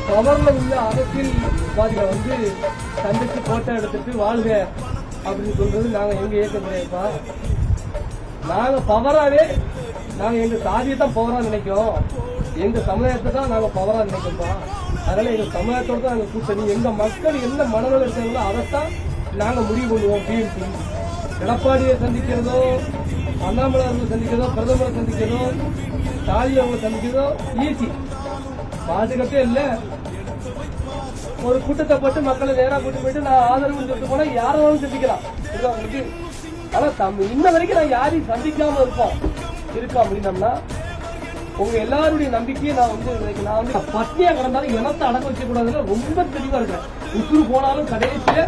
பவர்ல உள்ள அரசியல்வாதிகளை சந்திச்சு போட்டோ எடுத்துட்டு வாழ்க அப்படின்னு சொல்றது நாங்க எங்க இயக்கம் கிடையாதுப்பா. நாங்க பவராவே நாங்க எங்க சாதியை தான் பவரா நினைக்கிறோம், எங்க சமுதாயத்தை தான் நாங்க பவரா நினைக்கிறோம்ப்பா. அதனால எங்க சமுதாயத்தோட தான் நாங்க கூட்டணி, எங்க மக்கள் என்ன மனநிலை இருக்காங்களோ அதைத்தான் நாங்க முடிவு பண்ணுவோம். டிஎம்சி எடப்பாடியை சந்திக்கிறதோ, அண்ணாமலை அவர்களை சந்திக்கிறதோ, பிரதமரை சந்திக்கிறதோ, ஸ்டாலின் அவங்களை சந்திக்கிறதோ ஈஸி, பாதுகாப்பே இல்ல. ஒரு கூட்டத்தை போட்டு மக்களை நேரா கூட்டு போயிட்டு நான் ஆதரவு சொல்லிட்டு போனா யாரும் சந்திக்கலாம். ஆனா இன்ன வரைக்கும் நான் யாரையும் சந்திக்காம இருக்கோம் அப்படின்னம்னா உங்க எல்லாருடைய நம்பிக்கையை நான் பட்னியா கிடந்தாலும் இனத்தை அடக்க வச்ச கூடாதுன்னு ரொம்ப தெளிவா இருக்கேன். உசுறு போனாலும் கடைசியில